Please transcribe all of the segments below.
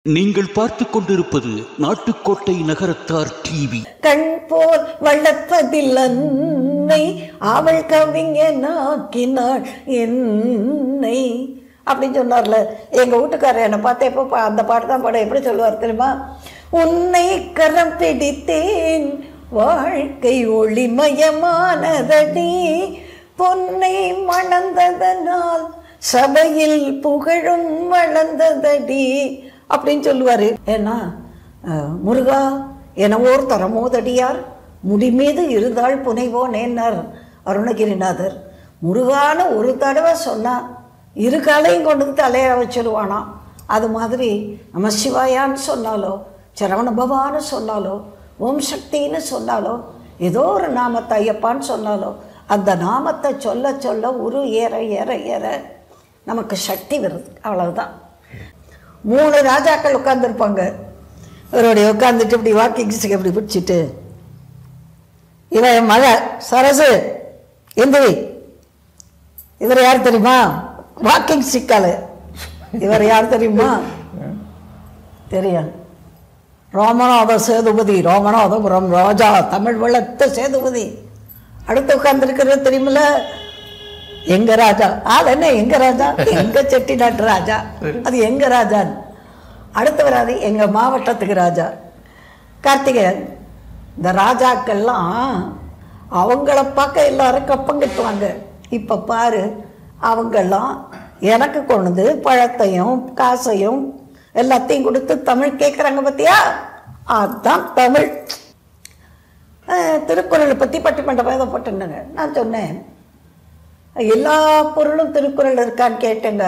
நீங்கள் பார்த்துக் கொண்டிருப்பது நாட்டுக்கோட்டை நகரத்தார் டிவி. கண் போல் வளர்ப்பதில் அன்னை அவள் கவிஞனாக்கினாள் என்னை அப்படின்னு சொன்னார்ல எங்க வீட்டுக்காரர். என்னை பார்த்து எப்போ அந்த பாட்டு தான் பாட எப்படி சொல்லுவார் தெரியுமா? உன்னை கரம் பிடித்தேன் வாழ்க்கை ஒளிமயமானதடி, பொன்னை மணந்ததனால் சபையில் புகழும் வளர்ந்ததடி அப்படின்னு சொல்லுவார். ஏன்னா முருகா எனவோர் தரமோதடியார் முடிமீது இருந்தால் புனைவோன் என்னார் அருணகிரிநாதர். முருகான்னு ஒரு தடவை சொன்னால் இரு காலையும் கொண்டு தலைய வச்சிருவானா. அது மாதிரி நம்ம சிவாயான்னு சொன்னாலோ சரவண பவான்னு சொன்னாலோ ஓம் சக்தின்னு சொன்னாலோ ஏதோ ஒரு நாமத்தை ஐயப்பான்னு சொன்னாலோ அந்த நாமத்தை சொல்ல சொல்ல உரு ஏற ஏற ஏற நமக்கு சக்தி வருது. அவ்வளவுதான். 3 ராஜாக்கள் உட்காந்துருப்பாங்க. இவருடைய உட்காந்துட்டு இப்படி வாக்கிங்ஸுக்கு இப்படி பிடிச்சிட்டு, இவன் என் மக சரசு எந்திரி. இவர் யார் தெரியுமா? வாக்கிங் சிக்காலு. இவர் யார் தெரியுமா? தெரியும். ராமநாத சேதுபதி, ராமநாதபுரம் ராஜா, தமிழ் வளர்த்த சேதுபதி. அடுத்து உட்கார்ந்துருக்கிறது தெரியுமில்ல, எங்க ராஜா. அது என்ன எங்க ராஜா? எங்க செட்டிநாட்டு ராஜா. அது எங்க ராஜான்னு. அடுத்து வராது எங்க மாவட்டத்துக்கு ராஜா கார்த்திகேயன். இந்த ராஜாக்கள்லாம் அவங்கள பார்க்க எல்லாரும் கப்பம் கட்டுவாங்க. இப்ப பாரு, அவங்கெல்லாம் எனக்கு கொண்டு பழத்தையும் காசையும் எல்லாத்தையும் கொடுத்து தமிழ் கேட்குறாங்க. பார்த்தியா? அதுதான் தமிழ். திருக்குறளை பற்றி பட்டிமன்ற வேதம் போட்டுங்க. நான் சொன்னேன் எல்லா பொருளும் திருக்குறள் இருக்கான்னு கேட்டேங்க.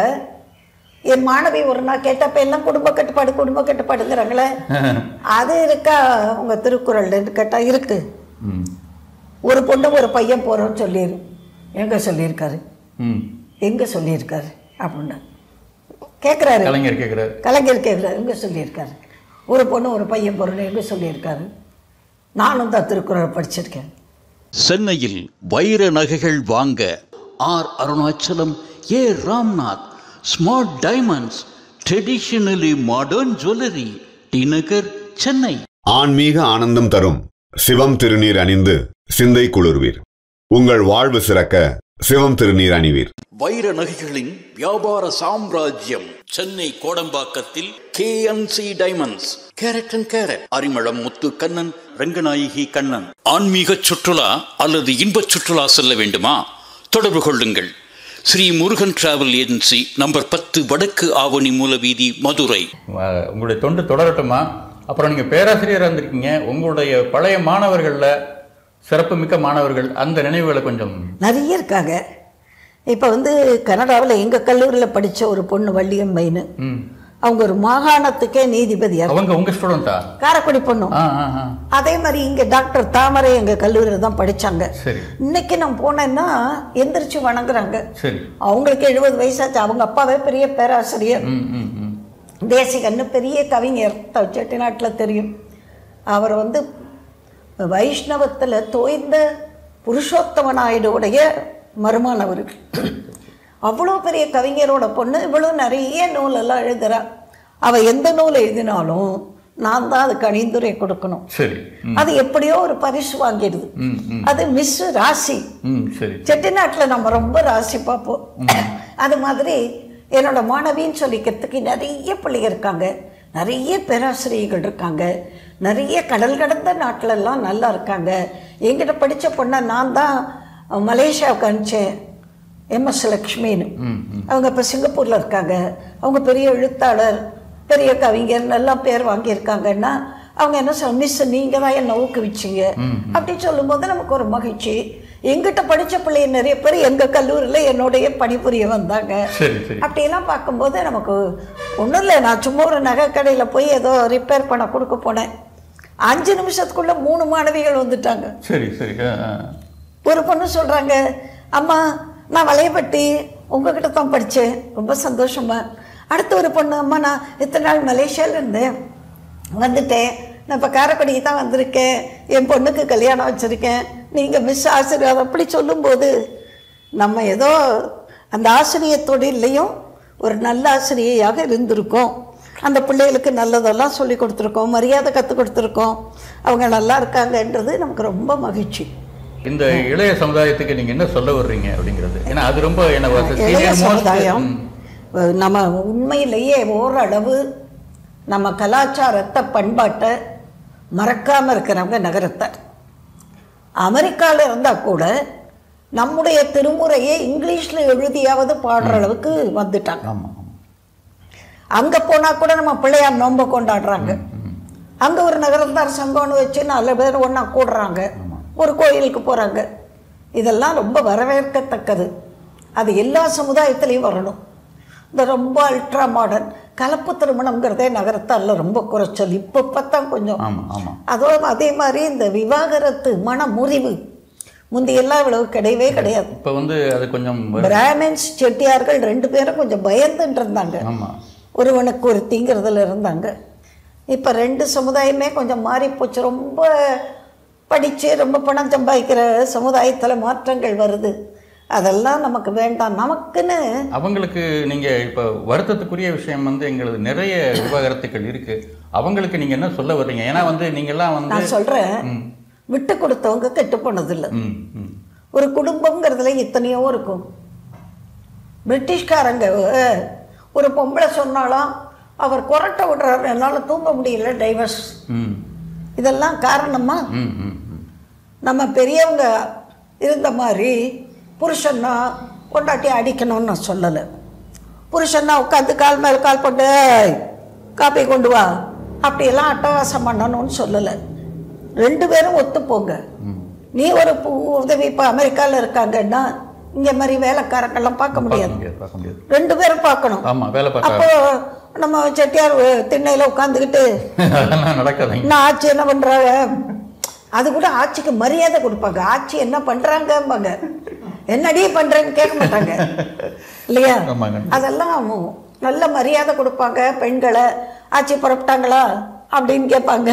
என் மாணவி ஒரு நாள் கேட்டப்ப எல்லாம் குடும்ப கட்டுப்பாடுங்கிறாங்களே, அது இருக்கா உங்க திருக்குறள் கேட்டா இருக்கு. ஒரு பொண்ணு ஒரு பையன் போறோம்னு சொல்லிடு. எங்க சொல்லியிருக்காரு அப்படின்னு கேட்குறாரு. கலைஞர் கேட்குறாரு எங்க சொல்லியிருக்காரு? ஒரு பொண்ணு ஒரு பையன் போறோன்னு எங்க சொல்லியிருக்காரு? நானும் தான் திருக்குறள் படிச்சிருக்கேன். சென்னையில் வைர நகைகள் வாங்க R Arunachalam, A Ramnath, smart diamonds, traditionally modern jewellery, T Nagar, Chennai. ஆன்மீக ஆனந்தம் தரும் சிவம் திருநீர் அணிந்து சிந்தை குளிர்வீர். உங்கள் வாழ்வு சிறக்க சிவம் திருநீர் அணிவீர். வைர நகைகளின் வியாபார சாம்ராஜ்யம் சென்னை கோடம்பாக்கத்தில் KNC diamonds, carat and carat, Arimalam Muthu Kannan, Ranganayaki Kannan. ஆன்மீக சுற்றுலா அல்லது இன்ப சுற்றுலா செல்ல வேண்டுமா? தொடர்பு கொள்ளுங்கள். Sri Murugan travel agency, number 10, வடக்கு ஆவணி மூலவீதி, மதுரை. உங்களுடைய தொண்டு தொடரட்டுமா? அப்புறம் நீங்கள் பேராசிரியராக இருந்திருக்கீங்க. உங்களுடைய பழைய மாணவர்களில் சிறப்புமிக்க மாணவர்கள், அந்த நினைவுகளை கொஞ்சம். நிறைய இருக்காங்க. இப்போ கனடாவில் எங்கள் கல்லூரியில் படித்த ஒரு பொண்ணு வள்ளியம்மைன்னு, அவங்க ஒரு மாகாணத்துக்கே நீதிபதியா. அவங்க உங்க ஸ்டூடெண்டா? காரைக்குடி பொண்ணு. அதே மாதிரி இங்கே டாக்டர் தாமரை எங்கள் கல்லூரியில் தான் படித்தாங்க. இன்னைக்கு நான் போனேன்னா எந்திரிச்சு வணங்குறாங்க. அவங்களுக்கு 70 வயசாச்சு. அவங்க அப்பாவே பெரிய பேராசிரியர், தேசிகன்னு பெரிய கவிஞர், செட்டிநாட்டில் தெரியும். அவர் வைஷ்ணவத்தில் தோய்ந்த புருஷோத்தம நாயுடைய மருமானவர். அவ்வளோ பெரிய கவிஞரோட பொண்ணு இவ்வளோ நிறைய நூலெல்லாம் எழுதுறா. அவள் எந்த நூல் எழுதினாலும் நான் தான் அதுக்கு அணிந்துரை கொடுக்கணும். அது எப்படியோ ஒரு பரிசு வாங்கிடுது. அது மிஸ் ராசி. செட்டிநாட்டில் நம்ம ரொம்ப ராசி பார்ப்போம். அது மாதிரி என்னோட மாணவின்னு சொல்லிக்கிறதுக்கு நிறைய பிள்ளைங்க இருக்காங்க, நிறைய பேராசிரியர்கள் இருக்காங்க, நிறைய கடல் கடந்த நாட்டிலெல்லாம் நல்லா இருக்காங்க. என்கிட்ட படித்த பொண்ணை நான் தான் மலேசியாவுக்கு அனுப்பிச்சேன், MS லக்ஷ்மின்னு. அவங்க இப்போ சிங்கப்பூரில் இருக்காங்க. அவங்க பெரிய எழுத்தாளர், பெரிய கவிஞர், நல்லா பேர் வாங்கியிருக்காங்கன்னா அவங்க என்ன சொல்ல, மிஸ் நீங்கள் தான் என்னை ஊக்குவிச்சிங்க அப்படின்னு சொல்லும்போது நமக்கு ஒரு மகிழ்ச்சி. எங்கிட்ட படித்த பிள்ளைய நிறைய பேர் எங்கள் கல்லூரியில் என்னுடைய பணிபுரிய வந்தாங்க. அப்படியெல்லாம் பார்க்கும்போது நமக்கு ஒன்றும் இல்லை. நான் சும்மா ஒரு நகை கடையில் போய் ஏதோ ரிப்பேர் பண்ண கொடுக்க போனேன். 5 நிமிஷத்துக்குள்ள 3 மாணவிகள் வந்துட்டாங்க. ஒரு பொண்ணு சொல்கிறாங்க, அம்மா நான் வளையப்பட்டி உங்ககிட்ட தான் படித்தேன், ரொம்ப சந்தோஷமா. அடுத்த ஒரு பொண்ணு, அம்மா நான் இத்தனை நாள் மலேசியாவில் இருந்தேன், வந்துட்டேன், நான் இப்போ காரைக்குடிக்கு தான் வந்திருக்கேன், என் பொண்ணுக்கு கல்யாணம் வச்சுருக்கேன், நீங்கள் மிஸ் ஆசிரியர். அப்படி சொல்லும்போது நம்ம ஏதோ அந்த ஆசிரியர் தொழிலையும் ஒரு நல்ல ஆசிரியையாக இருந்திருக்கோம் அந்த பிள்ளைகளுக்கு நல்லதெல்லாம் சொல்லி கொடுத்துருக்கோம், மரியாதை கற்றுக் கொடுத்துருக்கோம், அவங்க நல்லா இருக்காங்கன்றது நமக்கு ரொம்ப மகிழ்ச்சி. இந்த இளைய சமுதாயத்துக்கு நீங்கள் என்ன சொல்ல வர்றீங்க அப்படிங்கிறது? ஏன்னா அது ரொம்ப இளைய சமுதாயம் நம்ம உண்மையிலேயே ஓரளவு நம்ம கலாச்சாரத்தை பண்பாட்டை மறக்காமல் இருக்கிறவங்க நகரத்தார். அமெரிக்காவில் இருந்தால் கூட நம்முடைய திருமுறையை இங்கிலீஷில் எழுதியாவது பாடுற அளவுக்கு வந்துட்டாங்க. அங்கே போனால் கூட நம்ம பிள்ளையார் நோன்பை கொண்டாடுறாங்க. அங்கே ஒரு நகரத்தார் சங்கம்னு வச்சு 4 பேர் ஒன்றா கூடுறாங்க, ஒரு கோயிலுக்கு போகிறாங்க. இதெல்லாம் ரொம்ப வரவேற்கத்தக்கது. அது எல்லா சமுதாயத்துலேயும் வரணும். இந்த ரொம்ப அல்ட்ரா மாடர்ன் கலப்பு திருமணங்கிறதே நகரத்தாரில் ரொம்ப குறைச்சல். இப்போ பார்த்தா கொஞ்சம். அதே மாதிரி இந்த விவாகரத்து மன முறிவு முந்தையெல்லாம் இவ்வளவு கிடையவே கிடையாது. இப்போ அது கொஞ்சம் பிராமின்ஸ் செட்டியார்கள் 2 பேரும் கொஞ்சம் பயந்துட்டு இருந்தாங்க, ஒருவனுக்கு ஒருத்திங்கிறதுல இருந்தாங்க. இப்போ 2 சமுதாயமே கொஞ்சம் மாறி போச்சு. ரொம்ப படித்து ரொம்ப பணம் சம்பாதிக்கிற சமுதாயத்தில் மாற்றங்கள் வருது. அதெல்லாம் நமக்கு வேண்டாம். நமக்குன்னு அவங்களுக்கு நீங்கள் இப்போ வருத்தத்துக்குரிய விஷயம் எங்களது நிறைய விவாகரத்துகள் இருக்குது. அவங்களுக்கு நீங்கள் என்ன சொல்ல வர்றீங்க? ஏன்னா நீங்கள்லாம் நான் சொல்கிறேன், விட்டு கொடுத்தவங்க கெட்டு போனதில்லை. ஒரு குடும்பங்கிறதுல இத்தனையோ இருக்கும். பிரிட்டிஷ்காரங்க ஒரு பொம்பளை சொன்னாலும் அவர் கொரட்டை விடுறாரு, என்னால் தூங்க முடியல, டைவர்ஸ். இதெல்லாம் காரணமா நம்ம பெரியவங்க இருந்த மாதிரி புருஷன்னா கொண்டாட்டி அடிக்கணும்னு நான் சொல்லலை. புருஷன்னா உட்காந்து கால் மேலே கால் போட்டு காப்பி கொண்டு வா அப்படியெல்லாம் அட்டகாசம் பண்ணணும்னு சொல்லலை. 2 பேரும் ஒத்துப்போங்க. நீ ஒரு உதவி இப்போ அமெரிக்காவில் இருக்காங்கன்னா இங்கே மாதிரி வேலைக்காரங்கெல்லாம் பார்க்க முடியாது, 2 பேரும் பார்க்கணும். அப்போ நம்ம செட்டியார் திண்ணையில் உட்காந்துக்கிட்டு நான் ஆட்சி என்ன பண்ணுறாங்க, அது கூட ஆட்சிக்கு மரியாதை கொடுப்பாங்க. ஆட்சி என்ன பண்ணுறாங்கம்பாங்க, என்னடி பண்ணுறேன்னு கேட்க மாட்டாங்க இல்லையா? அதெல்லாம் நல்ல மரியாதை கொடுப்பாங்க. பெண்களை ஆட்சி புறப்பட்டாங்களா அப்படின்னு கேட்பாங்க.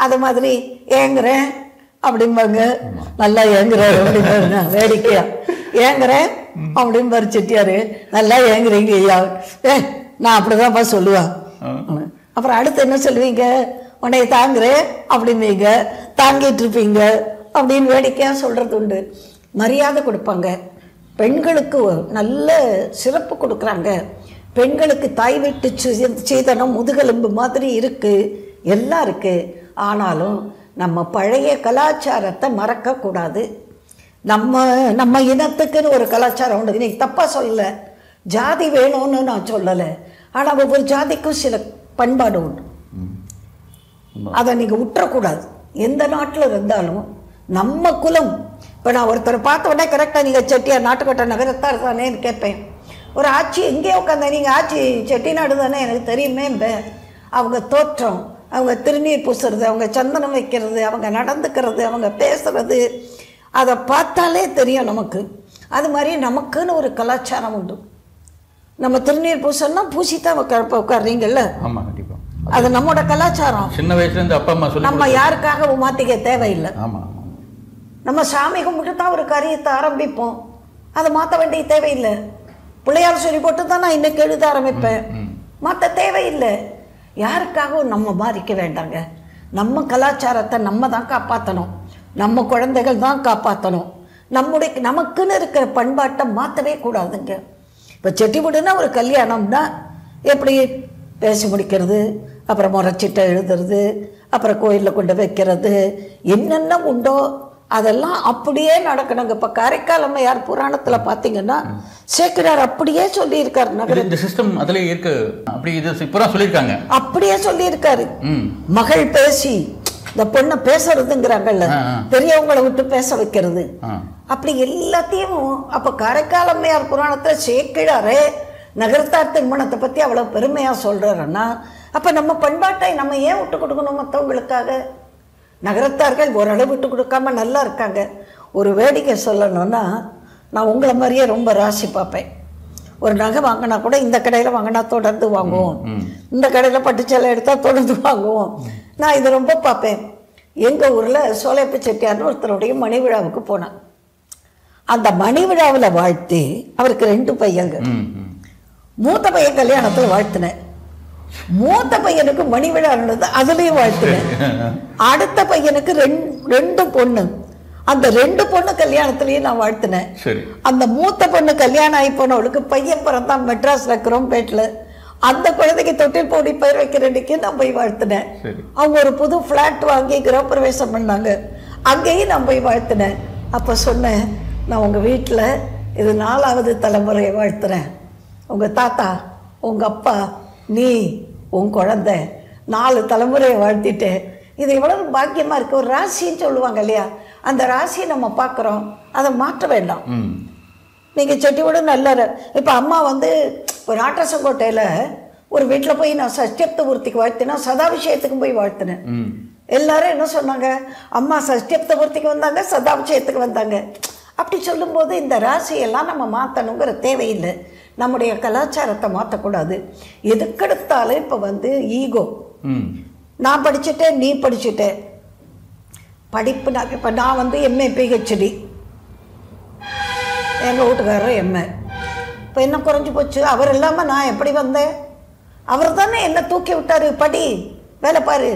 அது மாதிரி ஏங்குறேன் அப்படிம்பாங்க. நல்லா ஏங்குறாரு அப்படிம்பாருங்க, வேடிக்கையா ஏங்குறேன் அப்படிம்பாரு செட்டியாரு. நல்லா ஏங்குறீங்க ஐயா, நான் அப்படிதான்ப்பா சொல்லுவேன். அப்புறம் அடுத்து என்ன சொல்லுவீங்க, உன்னைய தாங்குறேன் அப்படிம்பீங்க, தாங்கிட்டு இருப்பீங்க அப்படின்னு வேடிக்கையாக சொல்கிறது உண்டு. மரியாதை கொடுப்பாங்க. பெண்களுக்கு நல்ல சிறப்பு கொடுக்குறாங்க. பெண்களுக்கு தாய் வீட்டு சீதனம் முதுகெலும்பு மாதிரி இருக்குது, எல்லாம் இருக்குது. ஆனாலும் நம்ம பழைய கலாச்சாரத்தை மறக்கக்கூடாது. நம்ம இனத்துக்குன்னு ஒரு கலாச்சாரம் உண்டு. இன்னைக்கு தப்பாக சொல்லலை, ஜாதி வேணும்னு நான் சொல்லலை. ஆனால் ஒவ்வொரு ஜாதிக்கும் சில பண்பாடு உண்டு. அதை நீங்கள் விட்டுறக்கூடாது. எந்த நாட்டில் இருந்தாலும் நம்ம குலம். இப்போ நான் ஒருத்தரை பார்த்த உடனே கரெக்டாக நீங்கள் செட்டியார் நாட்டுக்கோட்டை நகரத்தார் தானேன்னு கேட்பேன். ஒரு ஆட்சி எங்கேயோ உட்காந்த நீங்கள் ஆட்சி செட்டிநாடு தானே எனக்கு தெரியுமே. அவங்க தோற்றம், அவங்க திருநீர் பூசுறது, அவங்க சந்தனம் வைக்கிறது, அவங்க நடந்துக்கிறது, அவங்க பேசுறது, அதை பார்த்தாலே தெரியும் நமக்கு. அது மாதிரி நமக்குன்னு ஒரு கலாச்சாரம் உண்டு. நம்ம திருநீர் பூசன்னா பூசித்தான் உட்காடுறீங்கல்ல, அது நம்மோட கலாச்சாரம். சின்ன வயசுலேருந்து அப்பா அம்மா சொல்லி நம்ம யாருக்காக மாற்றிக்க தேவையில்லை. நம்ம சாமி கும்பிட்டு தான் ஒரு காரியத்தை ஆரம்பிப்போம், அதை மாற்ற வேண்டிய தேவையில்லை. பிள்ளையார் சொல்லி போட்டு தான் நான் இன்னைக்கு எழுத ஆரம்பிப்பேன், மாற்ற தேவையில்லை. யாருக்காகவும் நம்ம மாறிக்க வேண்டாங்க. நம்ம கலாச்சாரத்தை நம்ம தான் காப்பாற்றணும், நம்ம குழந்தைகள் தான் காப்பாற்றணும். நமக்குன்னு இருக்கிற பண்பாட்டை மாற்றவே கூடாதுங்க. இப்போ செட்டிவிடுனா ஒரு கல்யாணம்னா எப்படி பேசி முடிக்கிறது, அப்புறம் முறைச்சிட்டை எழுதுறது, அப்புறம் கோயிலில் கொண்டு வைக்கிறது, என்னென்ன உண்டோ அதெல்லாம் அப்படியே நடக்கணுங்க. இப்போ காரைக்கால் அம்மையார் புராணத்தில் பார்த்தீங்கன்னா சேக்கிரார் அப்படியே சொல்லியிருக்காரு. நகர இந்த சிஸ்டம் அதிலே இருக்கு, அப்படி இது சொல்லியிருக்காங்க, அப்படியே சொல்லியிருக்காரு. மகள் பேசி இந்த பொண்ணை பேசுறதுங்கிறாங்கல்ல, பெரியவங்களை விட்டு பேச வைக்கிறது, அப்படி எல்லாத்தையும். அப்போ காரைக்கால் அம்மையார் புராணத்தில் சேக்கிழாரே நகரத்தார் திருமணத்தை பற்றி அவ்வளோ பெருமையாக சொல்கிறாருன்னா, அப்போ நம்ம பண்பாட்டை நம்ம ஏன் விட்டு கொடுக்கணும் மற்றவங்களுக்காக? நகரத்தார்கள் ஓரளவு விட்டு கொடுக்காம நல்லா இருக்காங்க. ஒரு வேடிக்கை சொல்லணும்னா, நான் உங்களை மாதிரியே ரொம்ப ராசி பார்ப்பேன். ஒரு நகை வாங்கினா கூட இந்த கடையில் வாங்கினா தொடர்ந்து வாங்குவோம், இந்த கடையில் பட்டுச்சேலை எடுத்தால் தொடர்ந்து வாங்குவோம். நான் இதை ரொம்ப பார்ப்பேன். எங்கள் ஊரில் சோலைப்பு செட்டியார்னு ஒருத்தருடைய மணி விழாவுக்கு போனேன். அந்த மணி விழாவில் வாழ்த்தி அவருக்கு 2 பையங்க. மூத்த பையன் கல்யாணத்தில் வாழ்த்தினேன். மூத்த பையனுக்கு மணி விழா நடந்தது, அதுலயும் வாழ்த்துனேன். அடுத்த பையனுக்கு ரெண்டு பொண்ணு, அந்த 2 பொண்ணு கல்யாணத்திலயும் நான் வாழ்த்துனேன். அந்த மூத்த பொண்ணு கல்யாணம் ஆகி போனவளுக்கு பையன் பிறந்தான் மெட்ராஸ்ல குரோம்பேட்ல. அந்த குழந்தைக்கு தொட்டில் போடி பேர் வைக்கிறதுக்கு நான் போய் வாழ்த்துனேன். அவங்க ஒரு புது பிளாட் வாங்கி கிரகப்பிரவேசம் பண்ணாங்க, அங்கேயும் நான் போய் வாழ்த்துனேன். அப்ப சொன்னேன், நான் உங்க வீட்டில் இது 4வது தலைமுறையை வாழ்த்துறேன். உங்க தாத்தா, உங்க அப்பா, நீ, உன் குழந்தை 4 தலைமுறையை வாழ்த்திட்டேன். இது எவ்வளவு பாக்கியமா இருக்கு. ஒரு ராசின்னு சொல்லுவாங்க இல்லையா, அந்த ராசியை நம்ம பார்க்குறோம், அதை மாற்ற வேண்டாம். நீங்கள் செட்டியோட நல்ல இப்போ அம்மா வந்து ஒரு ஆட்டசங்கோட்டையில் ஒரு வீட்டில் போய் நான் சஷ்டியப்த பூர்த்திக்கு வாழ்த்தினா, சதாபிஷேகத்துக்கும் போய் வாழ்த்தினேன். எல்லாரும் என்ன சொன்னாங்க, அம்மா சஷ்டியப்த பூர்த்திக்கு வந்தாங்க, சதாபிஷேகத்துக்கு வந்தாங்க. அப்படி சொல்லும்போது இந்த ராசியெல்லாம் நம்ம மாற்றணுங்கிற தேவையில்லை. நம்முடைய கலாச்சாரத்தை மாற்றக்கூடாது. எதுக்கெடுத்தாலும் இப்போ வந்து ஈகோ, நான் படிச்சுட்டேன் நீ படிச்சுட்டேன், படிப்பு. நான் இப்போ நான் வந்து எம்ஏ பிஹெச்டி, எங்கள் வீட்டுக்காரர் எம்ஏ. இப்போ என்ன குறைஞ்சி போச்சு, அவர் இல்லாமல் நான் எப்படி வந்தேன்? அவர் தானே என்ன தூக்கி விட்டாரு, படி வேலை பாரு,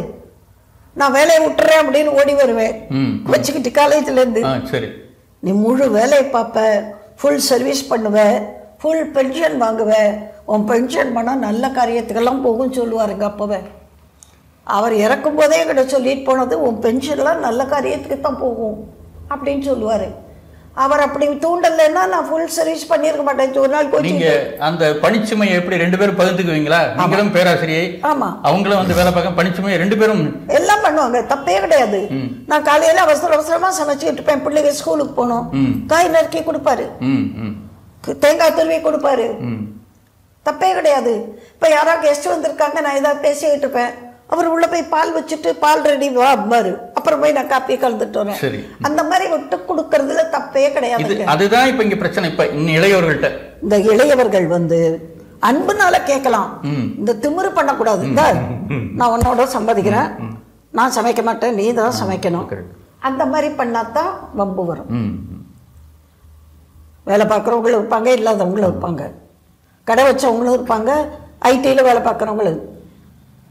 நான் வேலையை விட்டுறேன் அப்படின்னு ஓடி வருவேன் வச்சுக்கிட்டு காலேஜ்லேருந்து. சரி, நீ முழு வேலையை பார்ப்ப, ஃபுல் சர்வீஸ் பண்ணுவ, ஃபுல் பென்ஷன் வாங்குவ, உன் பென்ஷன் பண்ணால் நல்ல காரியத்துக்கெல்லாம் போகும்னு சொல்லுவாருங்க. அப்போவே அவர் இறக்கும் போதே கிட்ட சொல்லிட்டு போனது, உன் பென்ஷன்லாம் நல்ல காரியத்துக்கு தான் போகும் அப்படின்னு சொல்லுவார். அவர் அப்படி தூண்டலைன்னா நான் ஃபுல் சர்வீஸ் பண்ணியிருக்க மாட்டேன். ஒரு நாள் கோச்சிங். அந்த பணிச்சுமையை எப்படி 2 பேரும் பகிர்ந்துக்குவீங்களா? நீங்களும் பேராசிரியை, ஆமா, அவங்களும் வந்து வேலை பார்க்க பணிச்சுமையை 2 பேரும் எல்லாம் பண்ணுவாங்க, தப்பே கிடையாது. நான் காலையில அவசரமா சமைச்சுட்டு இருப்பேன், பிள்ளைங்க ஸ்கூலுக்கு போனோம், காய் நறுக்கி கொடுப்பாரு, தேங்காய் துருவி கொடுப்பாரு, தப்பே கிடையாது. இப்ப யாராவது கெஸ்ட் வந்திருக்காங்க, நான் ஏதாவது பேசிக்கிட்டு இருப்பேன், அவர் உள்ள போய் பால் வச்சுட்டு பால் ரெடி வாரு, அப்புறம் போய் நான் காப்பியை கலந்துட்டு வரேன். அந்த மாதிரி விட்டு கொடுக்கறதுல தப்பே கிடையாது. அதுதான் இப்ப இங்க பிரச்சனை. இப்ப இளையவர்கள்ட்ட, இந்த இளையவர்கள் வந்து அன்புனால கேட்கலாம், இந்த திமிரு பண்ணக்கூடாது. நான் உன்னோட சம்பாதிக்கிறேன், நான் சமைக்க மாட்டேன், நீ தான் சமைக்கணும், அந்த மாதிரி பண்ணாதான் வம்பு வரும். வேலை பார்க்குறவங்களும் இருப்பாங்க, இல்லாதவங்களும் இருப்பாங்க, கடை வச்சவங்களும் இருப்பாங்க, ஐடியில் வேலை பார்க்குறவங்களும்.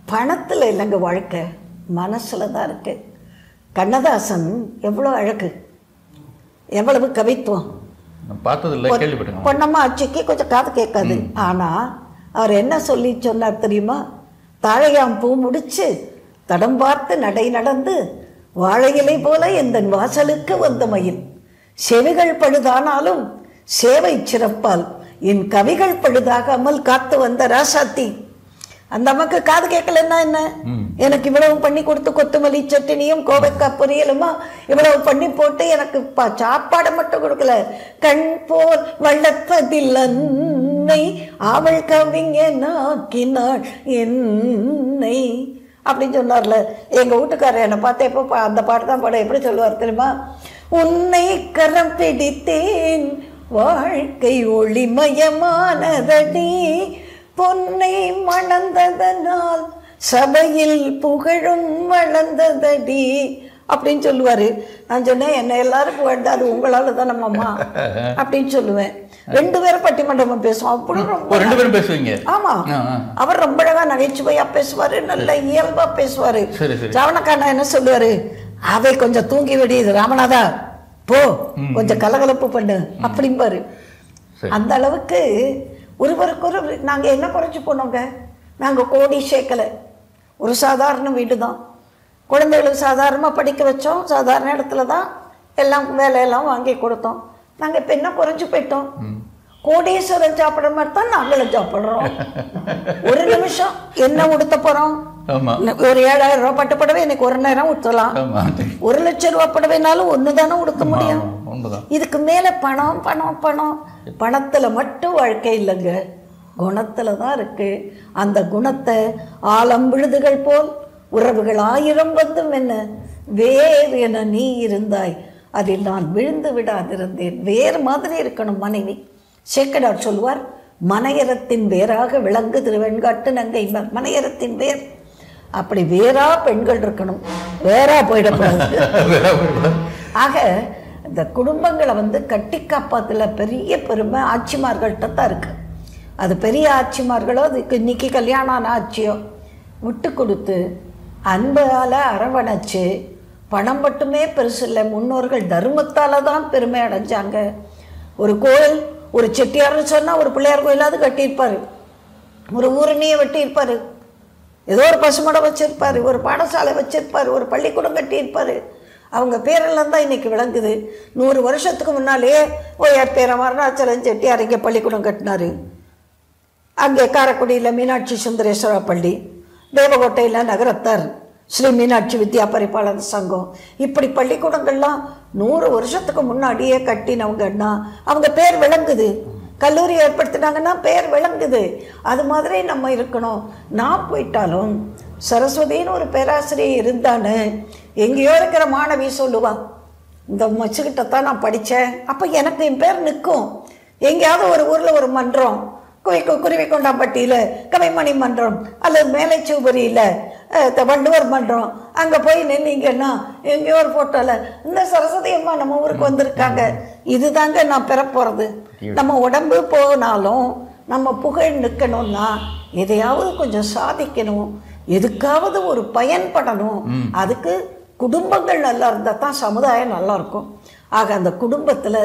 பணத்தில் இல்லைங்க வாழ்க்கை, மனசில் தான் இருக்கு. கண்ணதாசன் எவ்வளோ அழகு, எவ்வளவு கவித்துவம். பொன்னம்மா ஆட்சிக்கு கொஞ்சம் காது கேட்காது. ஆனால் அவர் என்ன சொல்லி சொன்னார் தெரியுமா? தாழையாம் பூ முடிச்சு தடம் பார்த்து நடை நடந்து வாழையிலை போல எந்த வாசலுக்கு வந்த மயில், செவிகள் பழுதானாலும் சேவை சிறப்பால் என் கவிகள் பழுதாகாமல் காத்து வந்த ராசாத்தி. அந்த அம்மாக்கு காது கேட்கலன்னா என்ன? எனக்கு இவ்வளவு பண்ணி கொடுத்து கொத்துமல்லி சட்னியும் கோவைக்காய் பொரியலுமா இவ்வளவு பண்ணி போட்டு எனக்கு சாப்பாடு மட்டும் கொடுக்கல, கண் போல் வளர்ப்பதில் அன்னை அவள் கவிஞனாக்கினாள் என்னை அப்படின்னு சொன்னார்ல எங்க வீட்டுக்காரர். என்னை பார்த்து எப்போ அந்த பாட்டு தான் பாட எப்படி சொல்லுவார் தெரியுமா? உன்னை கரம் பிடித்தேன் வாழ்க்கை ஒளிமயமானதடி, பொன்னை மணந்ததனால் சபையில் புகழும் வளர்ந்ததடி அப்படின்னு சொல்லுவாரு. நான் சொன்னேன், என்ன எல்லாருக்கும் வேண்டாது, உங்களால தான் நம்மம்மா அப்படின்னு சொல்லுவேன். 2 பேரும் பட்டிமன்றமா பேசுவோம். அப்படி ரொம்ப பேசுவீங்க. ஆமா, அவர் ரொம்ப அழகா நகைச்சுவையா பேசுவாரு, நல்ல இயல்பா பேசுவாரு. ராவணக்காரனா என்ன சொல்லுவாரு? அவை கொஞ்சம் தூங்கி விடியுது ராமநாதா, போ கொஞ்சம் கலகலப்பு பண்ணு அப்படிம்பாரு. அந்த அளவுக்கு ஒருவருக்கு ஒரு. நாங்கள் என்ன குறைச்சி போனோங்க, நாங்கள் கோடி சேர்க்கலை, ஒரு சாதாரண வீடு தான், குழந்தைகளுக்கு சாதாரணமாக படிக்க வச்சோம், சாதாரண இடத்துல தான் எல்லாம் வேலையெல்லாம் வாங்கி கொடுத்தோம். நாங்கள் இப்போ என்ன குறைஞ்சி போயிட்டோம், கோடீஸ்வரன் சாப்பிட்ற மாதிரி தான் நாங்களும் சாப்பிட்றோம். ஒரு நிமிஷம் என்ன உடுத்த போகிறோம், ஒரு 7000 ரூபாய் பட்டு படவே இன்னைக்கு ஒரு நேரம் உடுத்தலாம், 1 லட்சம் ரூபாய் படவேனாலும் ஒன்று தானே உடுத்த முடியும். இதுக்கு மேலே பணம் பணம் பணம். பணத்தில் மட்டும் வாழ்க்கை இல்லைங்க, குணத்தில் தான் இருக்கு. அந்த குணத்தை ஆலம் விழுதுகள் போல் உறவுகள் 1000 வந்தும் என்ன வேறு என நீ இருந்தாய், அதில் நான் விழுந்து விடாதிருந்தேன். வேறு மாதிரி இருக்கணும் மனைவி. சேக்கடார் சொல்லுவார், மனையரத்தின் வேறாக விளங்கு திருவெண்காட்டு நங்கை. மனையரத்தின் வேர், அப்படி வேறா பெண்கள் இருக்கணும், வேறா போயிடக்கூடாது. ஆக இந்த குடும்பங்களை வந்து கட்டி காப்பாத்துல பெரிய பெருமை ஆட்சிமார்கள்ட்ட தான் இருக்கு. அது பெரிய ஆட்சிமார்களோ அதுக்கு இன்னைக்கு கல்யாணம் ஆட்சியோ விட்டு கொடுத்து அன்பால் அரவணைச்சு, பணம் மட்டுமே பெருசு இல்லை, முன்னோர்கள் தர்மத்தால் தான் பெருமை அடைஞ்சாங்க. ஒரு கோயில், ஒரு செட்டியார்னு சொன்னால் ஒரு பிள்ளையார் கோயிலாவது கட்டியிருப்பார், ஒரு ஊரணியை வெட்டியிருப்பார், ஏதோ ஒரு பசுமடம் வச்சுருப்பார், ஒரு பாடசாலை வச்சுருப்பார், ஒரு பள்ளிக்கூடம் கட்டியிருப்பார். அவங்க பேரெல்லாம் தான் இன்றைக்கி விளங்குது. 100 வருஷத்துக்கு முன்னாலேயே ஓயார் பேர அருணாச்சலம் செட்டியார் இங்கே பள்ளிக்கூடம் கட்டினார். அங்கே காரைக்குடியில் மீனாட்சி சுந்தரேஸ்வரா பள்ளி, தேவகோட்டையில் நகரத்தார் ஸ்ரீ மீனாட்சி வித்யா பரிபாலன சங்கம், இப்படி பள்ளிக்கூடங்கள்லாம் 100 வருஷத்துக்கு முன்னாடியே கட்டினவங்கன்னா அவங்க பேர் விளங்குது. கல்லூரி ஏற்படுத்தினாங்கன்னா பேர் விளங்குது. அது மாதிரி நம்ம இருக்கணும். நான் போயிட்டாலும் சரஸ்வதின்னு ஒரு பேராசிரியர் இருந்தான்னு எங்கேயோ இருக்கிற மாணவி சொல்லுவான், இந்த மச்சுக்கிட்டத்தான் நான் படித்தேன், அப்போ எனக்கு என் பேர் நிற்கும். எங்கேயாவது ஒரு ஊரில் ஒரு மன்றம், குருவிக்கொண்டாம்பட்டியில் கவிமணி மன்றம் அல்லது மேலைச்சூபரியில் வள்ளுவர் மன்றம், அங்கே போய் நின்னீங்கன்னா எங்கேயோ ஒரு ஃபோட்டோவில் இந்த சரஸ்வதி அம்மா நம்ம ஊருக்கு வந்திருக்காங்க. இதுதாங்க நான் பெற போகிறது. நம்ம உடம்பு போனாலும் நம்ம புகழ் நிற்கணும்னா எதையாவது கொஞ்சம் சாதிக்கணும், எதுக்காவது ஒரு பயன்படணும். அதுக்கு குடும்பங்கள் நல்லா இருந்தால் தான் சமுதாயம் நல்லா இருக்கும். ஆக அந்த குடும்பத்தில்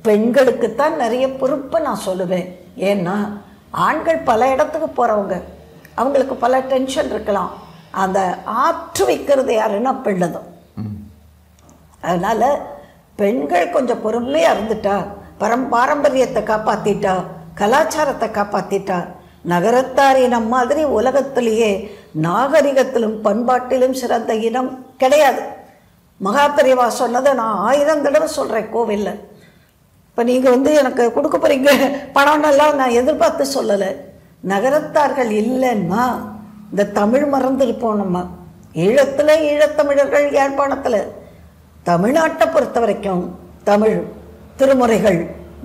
பெண்களுக்குத்தான் நிறைய பொறுப்பை நான் சொல்லுவேன். ஏன்னா ஆண்கள் பல இடத்துக்கு போகிறவங்க, அவங்களுக்கு பல டென்ஷன் இருக்கலாம். அந்த ஆற்று வைக்கிறது யாருன்னா பெண்ணு தான். அதனால் பெண்கள் கொஞ்சம் பொறுமையாக இருந்துட்டா, பாரம்பரியத்தை காப்பாற்றிட்டா, கலாச்சாரத்தை காப்பாற்றிட்டா, நகரத்தார் இனம் மாதிரி உலகத்திலேயே நாகரிகத்திலும் பண்பாட்டிலும் சிறந்த இனம் கிடையாது. மகாபெரிவா சொன்னதை நான் 1000 தடவை சொல்கிறேன் கோவிலில். இப்போ நீங்கள் எனக்கு கொடுக்க போகிறீங்க பணம்னெல்லாம் நான் எதிர்பார்த்து சொல்லலை. நகரத்தார்கள் இல்லைன்னா இந்த தமிழ் மறந்துருப்போம். நம்ம ஈழத்தில் ஈழத்தமிழர்கள், யாழ்ப்பாணத்தில், தமிழ்நாட்டை பொறுத்த வரைக்கும் தமிழ், திருமுறைகள்,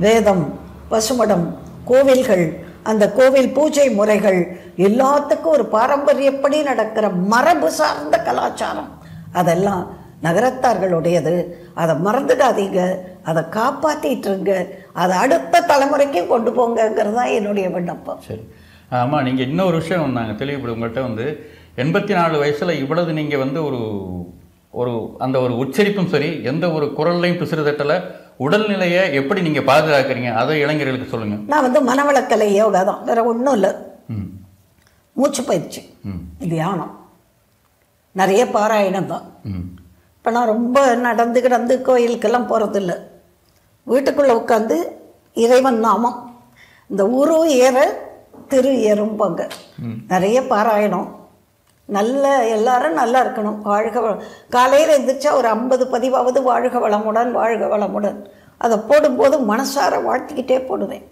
வேதம், பசுமடம், கோவில்கள், அந்த கோவில் பூஜை முறைகள் எல்லாத்துக்கும் ஒரு பாரம்பரியப்படி நடக்கிற மரபு சார்ந்த கலாச்சாரம் அதெல்லாம் நகரத்தார்களுடையது. அதை மறந்துடாதீங்க, அதை காப்பாற்றிட்டுருங்க, அதை அடுத்த தலைமுறைக்கும் கொண்டு போங்கிறது தான் என்னுடைய விண்ணப்பம். சரி, ஆமாம். நீங்கள் இன்னொரு விஷயம் நாங்கள் தெளிவுபடும் உங்கள்கிட்ட 84 வயசில் இவ்வளவு நீங்கள் ஒரு அந்த ஒரு உச்சரிப்பும் சரி, எந்த ஒரு குரல்லையும் பிசுறுதட்டலை, உடல்நிலையை எப்படி நீங்கள் பாதுகாக்கிறீங்க, அதை இளைஞர்களுக்கு சொல்லுங்கள். நான் மனவளக்கலை யோகா தான், வேறு ஒன்றும் இல்லை. மூச்சு பயிற்சி, தியானம், நிறைய பாராயணம் தான். இப்போ நான் ரொம்ப நடந்து கிடந்து கோயிலுக்கெல்லாம் போகிறதில்ல. வீட்டுக்குள்ளே உட்காந்து இறைவன் நாமம், இந்த உரு ஏற திரு ஏறும்பாங்க, நிறைய பாராயணம். நல்ல எல்லாரும் நல்லா இருக்கணும். வாழ்க காலையில் எழுந்திரிச்சா ஒரு 50 பதிவாவது வாழ்க வளமுடன் வாழ்க வளமுடன். அதை போடும்போது மனசார வாழ்த்திக்கிட்டே போடுவேன்.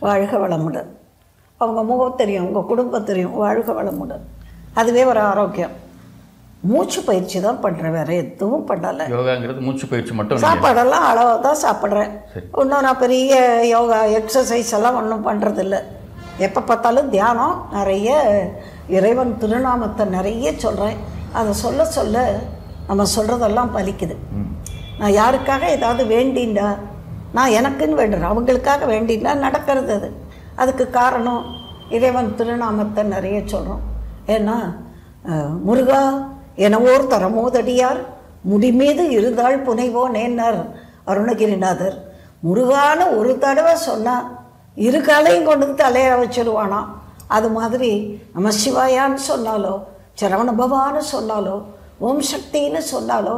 வாழ்க வளமுடன், அவங்க முகம் தெரியும், அவங்க குடும்பம் தெரியும், வாழ்க வளமுடன். அதுவே ஒரு ஆரோக்கியம். மூச்சு பயிற்சி தான் பண்ணுறேன், வேறு எதுவும் பண்ணலை. யோகாங்கிறது மூச்சு பயிற்சி மட்டும். சாப்பாடெல்லாம் அளவாக தான் சாப்பிட்றேன். இன்னும் நான் பெரிய யோகா எக்ஸசைஸ் எல்லாம் ஒன்றும் பண்ணுறதில்ல. எப்போ பார்த்தாலும் தியானம், நிறைய இறைவன் திருநாமத்தை நிறைய சொல்கிறேன். அதை சொல்ல சொல்ல நம்ம சொல்கிறதெல்லாம் பலிக்குது. நான் யாருக்காக ஏதாவது வேண்டின்னா, நான் எனக்குன்னு வேண்டுறேன், அவங்களுக்காக வேண்டின்னா நடக்கிறது அது. அதுக்கு காரணம் இறைவன் திருநாமத்தை நிறைய சொல்கிறோம். ஏன்னா முருகா எனவோர் தரமோதடியார் முடிமீது இருதாள் புனைவோ நேன்னார் அருணகிரிநாதர். முருகான்னு ஒரு தடவை சொன்னால் 2 காலையும் கொண்டு வந்து தலைய வச்சுருவானா. அது மாதிரி நம்ம சிவாயான்னு சொன்னாலோ, சரவண பவான்னு சொன்னாலோ, ஓம் சக்தின்னு சொன்னாலோ,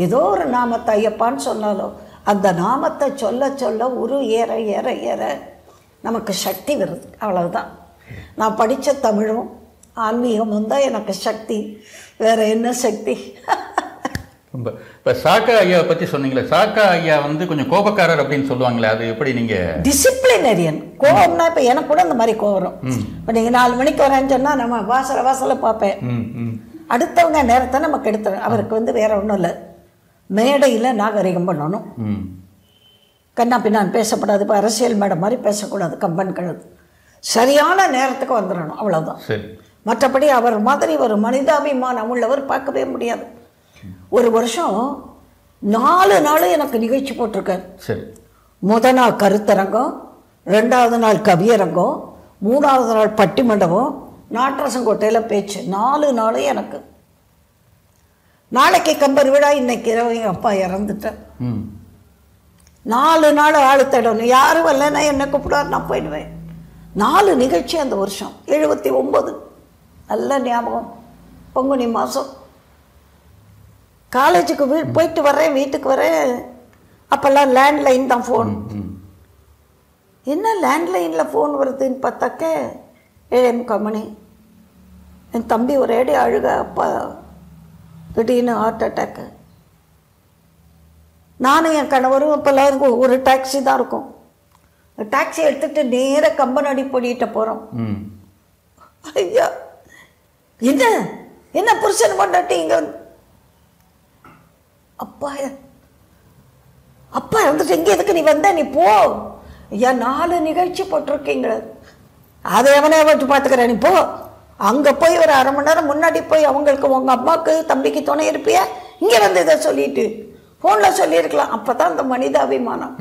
ஏதோ ஒரு நாமத்தை ஐயப்பான்னு சொன்னாலோ, அந்த நாமத்தை சொல்ல சொல்ல உரு ஏற ஏற ஏற நமக்கு சக்தி வருது. அவ்வளவுதான். நான் படித்த தமிழும் ஆன்மீகமும் தான் எனக்கு சக்தி, வேறு என்ன சக்தி? ரொம்ப இப்போ சாக்கா ஐயா பற்றி சொன்னீங்களே, சாக்கா ஐயா கொஞ்சம் கோபக்காரர் அப்படின்னு சொல்லுவாங்களே, அது எப்படி நீங்கள்? டிசிப்ளினரியன். கோபம்னா இப்போ எனக்கு கூட இந்த மாதிரி கோபம் வரும். இப்போ நீங்கள் 4 மணிக்கு வரேன்னு சொன்னால் நம்ம வாசலை பார்ப்பேன். அடுத்தவங்க நேரத்தை நமக்கு எடுத்துறேன். அவருக்கு வேற ஒன்றும் இல்லை, மேடையில் நாகரிகம் பண்ணணும், கண்ணா பின்னான் பேசப்படாது. இப்போ அரசியல் மேடை மாதிரி பேசக்கூடாது, கம்பன் கழுது. சரியான நேரத்துக்கு வந்துடணும், அவ்வளோதான். மற்றபடி அவர் மாதிரி ஒரு மனிதாபிமானம் உள்ளவர் பார்க்கவே முடியாது. ஒரு வருஷம் 4 நாள் எனக்கு நிகழ்ச்சி போட்டிருக்கார். முதல் நாள் கருத்தரங்கம், 2வது நாள் கவியரங்கம், 3வது நாள் பட்டிமண்டபம், நாட்டரசங்கோட்டையில் பேச்சு. 4 நாள் எனக்கு. நாளைக்கு கம்பர் விழா, இன்னைக்கு இரவு எங்கள் அப்பா இறந்துட்டேன். 4 நாள் ஆளு தேடணும். யாரும் வரலன்னா என்னை கூப்பிடாரு, நான் போயிடுவேன். 4 நிகழ்ச்சி அந்த வருஷம் 79. நல்ல ஞாபகம். பங்குனி மாதம் காலேஜுக்கு போயிட்டு வரேன், வீட்டுக்கு வரேன். அப்போல்லாம் லேண்ட்லைன் தான் ஃபோன். என்ன லேண்ட்லைனில் ஃபோன் வருதுன்னு பார்த்தாக்க 7:45 மணி. என் தம்பி ஒரேடி அழுக, அப்பா திடீர்னு ஹார்ட் அட்டாக்கு. நானும் என் கணவரும் அப்போல்லாம் ஒரு டாக்ஸி தான் இருக்கும். டாக்ஸி எடுத்துகிட்டு நேராக கம்பன் அடிப்படிகிட்ட போகிறோம். ஐயா, என்ன என்ன புருஷன் கொண்டாட்டி இங்கே வந்து, அப்பா அப்பா இருந்துட்டு இங்கே எதுக்கு நீ வந்த, நீ போ. ஐயா 4 நிகழ்ச்சி போட்டிருக்கீங்க, அதை எவனே வச்சு பார்த்துக்கிறேன், நீ போ. அங்கே போய் ஒரு 1/2 மணி நேரம் முன்னாடி போய் அவங்களுக்கு உங்கள் அம்மாவுக்கு தம்பிக்கு துணை இருப்பியா, இங்கே வந்து இதை சொல்லிட்டு ஃபோனில் சொல்லியிருக்கலாம். அப்போ தான் அந்த மனிதாபிமானம்.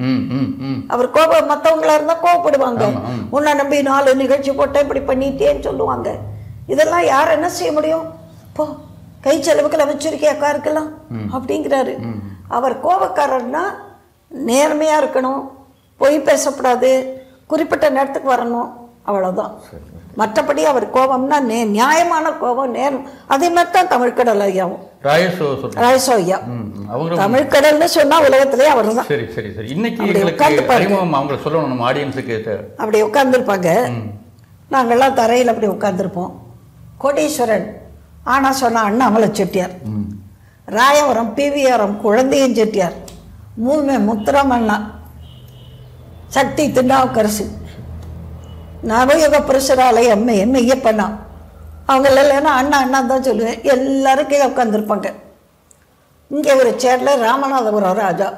அவர் கோபம், மற்றவங்களா இருந்தால் கோவப்படுவாங்க. உன்னை நம்பி 4 நிகழ்ச்சி போட்டேன், இப்படி பண்ணிட்டேன்னு சொல்லுவாங்க. இதெல்லாம் யார் என்ன செய்ய முடியும்? போ, கை செலவுக்குள்ள வச்சிருக்கியா காருக்கெல்லாம் அப்படிங்கிறாரு. அவர் கோபக்காரர்னா நேர்மையாக இருக்கணும், பொய் பேசக்கூடாது, குறிப்பிட்ட நேரத்துக்கு வரணும், அவ்வளோதான். மற்றபடி அவர் கோபம்னா நியாயமான கோபம், நேரம். அதே மாதிரி தான் தமிழ்கடல் ஐயாவும். ராயசோ ஐயா தமிழ்கடல்னு சொன்னா உலகத்திலே அவர் தான். சரி சரி சரி. இன்னைக்கு அவங்க சொல்லணும் நம்ம ஆடியன்ஸுக்கு. அப்படி உட்காந்துருப்பாங்க, நாங்கள்லாம் தரையில் அப்படி உட்காந்துருப்போம். கோடீஸ்வரன் ஆனா சொன்னா அண்ணாமலை செட்டியார், ராயவரம் பிவிஆரம் குழந்தையன் செட்டியார், மூமே முத்துராமண்ணா, சக்தி திருநாவுக்கரசு, நவயுக புருஷராலய எம் ஐயப்பண்ணா. அவங்க இல்லைன்னா அண்ணா அண்ணா தான் சொல்லுவேன். எல்லாரும் கீழே உட்காந்துருப்பாங்க. இங்கே ஒரு சேர்ல ராமநாதபுரம் ராஜா,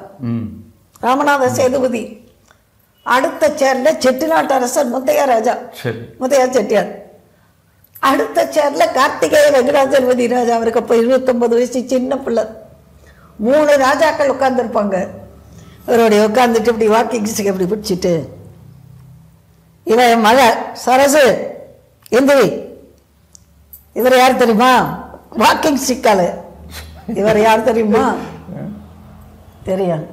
ராமநாத சேதுபதி. அடுத்த சேர்ல செட்டிநாட்டு அரசர் முத்தையா ராஜா, முத்தையா செட்டியார். அடுத்த சேர்ல கார்த்திகேய வெங்கடாஜலபதி ராஜா, அவருக்கு அப்போ 29 வயசு, சின்ன பிள்ளை. 3 ராஜாக்கள் உட்காந்துருப்பாங்க. இவருடைய உட்காந்துட்டு இப்படி வாக்கிங் இப்படி பிடிச்சிட்டு, இவன் என் மக சரசு எந்திரி. இவர் யார் தெரியுமா? வாக்கிங் ஸ்டிக்கால. இவர் யார் தெரியுமா? தெரியும்,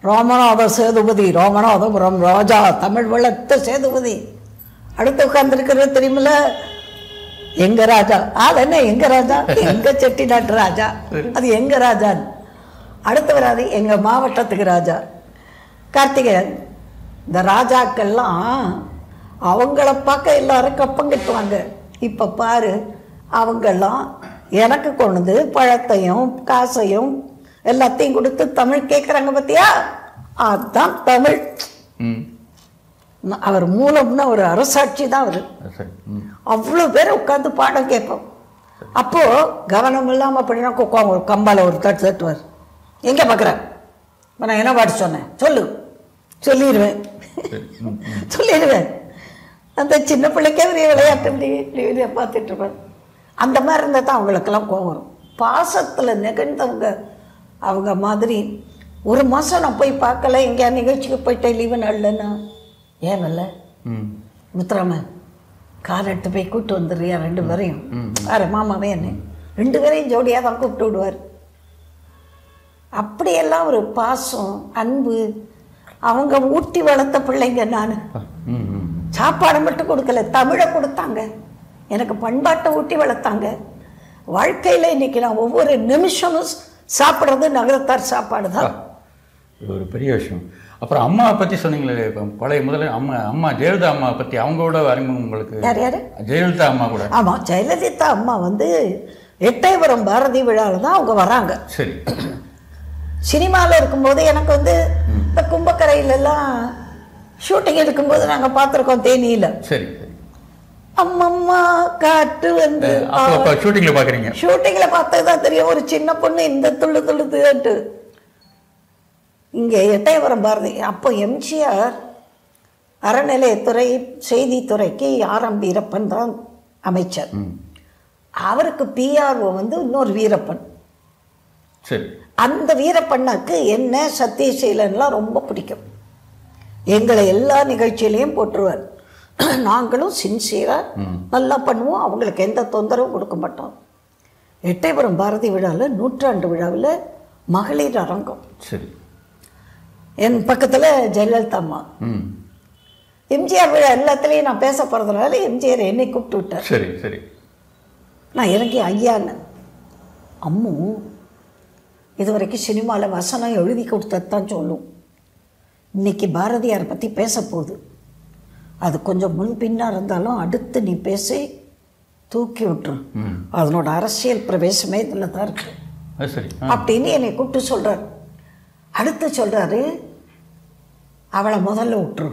ராமநாத சேதுபதி, ராமநாதபுரம் ராஜா, தமிழ் வளர்த்த சேதுபதி. அடுத்து உட்கார்ந்துருக்கிறது தெரியுமில்ல, எங்க ராஜா. அது என்ன எங்க ராஜா? எங்க செட்டிநாட்டு ராஜா, அது எங்க ராஜா. அடுத்து வராது எங்க மாவட்டத்துக்கு ராஜா கார்த்திகேயன். இந்த ராஜாக்கள்லாம் அவங்கள பார்க்க எல்லாரும் கப்பம் கட்டுவாங்க. இப்போ பாரு, அவங்கெல்லாம் எனக்கு கொண்டு பழத்தையும் காசையும் எல்லாத்தையும் கொடுத்து தமிழ் கேட்குறாங்க பார்த்தியா, அதுதான் தமிழ். அவர் மூலம்னா ஒரு அரசாட்சி தான் அவர். அவ்வளோ பேர் உட்காந்து பாடம் கேட்போம். அப்போது கவனம் இல்லாமல் அப்படின்னா ஒரு கம்பால ஒரு தட்டு தட்டுவார். எங்கே பார்க்குறேன் நான் என்ன பாட்டு சொன்னேன் சொல்லு, சொல்லிடுவேன் சொல்லிடுவேன். அந்த சின்ன பிள்ளைக்கே ஒரு விளையாட்டு பார்த்துட்டு இருப்பேன். அந்த மாதிரி இருந்தால் தான் அவங்களுக்கெல்லாம் கோவம் வரும். பாசத்தில் நெகழ்ந்தவங்க அவங்க மாதிரி. 1 மாதம் நான் போய் பார்க்கல, எங்கேயா நிகழ்ச்சிக்கு போயிட்டேன் லீவு நாள்லன்னா, ஏன் இல்லை முத்துராமன் கார் எடுத்து போய் கூப்பிட்டு வந்துடுறியா 2 பேரையும், வேறு மாமாவே என்ன 2 பேரையும் ஜோடியாக தான் கூப்பிட்டு விடுவார். அப்படியெல்லாம் ஒரு பாசம் அன்பு. அவங்க ஊட்டி வளர்த்த பிள்ளைங்க. நான் சாப்பாடை மட்டும் கொடுக்கல, தமிழை கொடுத்தாங்க எனக்கு, பண்பாட்டை ஊட்டி வளர்த்தாங்க. வாழ்க்கையில் இன்னைக்கு நான் ஒவ்வொரு நிமிஷமும் சாப்பிட்றது நகரத்தார் சாப்பாடு தான். ஒரு பெரிய விஷயம். அப்புறம் அம்மாவை பற்றி சொன்னீங்களே, பழைய முதல்ல அம்மா ஜெயலலிதா அம்மாவை பற்றி, அவங்களோட அறிமுகம் உங்களுக்கு? யார் யார்? ஜெயலலிதா அம்மா கூட. ஆமாம், ஜெயலலிதா அம்மா வந்து எட்டயபுரம் பாரதி விழாவில் தான் அவங்க வராங்க. சரி. சினிமாவில் இருக்கும்போது எனக்கு வந்து இந்த கும்பக்கரையிலெல்லாம் ஷூட்டிங் எடுக்கும்போது நாங்கள் பார்த்துருக்கோம் தேனியில். சரி. அம்மம்மா காட்டு வந்து ஷூட்டிங்கில் பார்க்குறீங்க? ஷூட்டிங்கில் பார்த்தது தான் தெரியும். ஒரு சின்ன பொண்ணு இந்த துள்ளு துள்ளுதுட்டு. இங்கே எட்டயபுரம் பாரதி அப்போ எம்ஜிஆர் அறநிலையத்துறை செய்தித்துறைக்கு ஆர்.எம். வீரப்பன் தான் அமைச்சர். அவருக்கு பிஆர்ஓ வந்து இன்னொரு வீரப்பன். சரி. அந்த வீரப்பண்ணாக்கு என்ன சத்தியசீலன்லாம் ரொம்ப பிடிக்கும். எங்களை எல்லா நிகழ்ச்சியிலையும் போட்டுருவார். நாங்களும் சின்சியராக நல்லா பண்ணுவோம், அவங்களுக்கு எந்த தொந்தரவும் கொடுக்க மாட்டோம். எட்டயபுரம் பாரதி விழாவில் 100ஆண்டு விழாவில் மகளிர் அரங்கம். சரி. என் பக்கத்தில் ஜெயலலிதா அம்மா. எம்ஜிஆர் விழா எல்லாத்துலேயும் நான் பேச போகிறதுனால எம்ஜிஆர் என்னை கூப்பிட்டு விட்டார். சரி சரி. நான் இறங்கி ஐயான்னு, அம்மு இது வரைக்கும் சினிமாவில் வசனம் எழுதி கொடுத்தது தான் சொல்லும், இன்னைக்கு பாரதியாரை பற்றி பேச போகுது, அது கொஞ்சம் முன்பின்னாக இருந்தாலும் அடுத்து நீ பேசி தூக்கி விட்டுரு, அதனோட அரசியல் பிரவேசமே இதில் தான் இருக்கு அப்படின்னு என்னை கூப்பிட்டு சொல்கிறார். அடுத்து சொல்கிறாரு, அவளை முதல்ல விட்டுரு,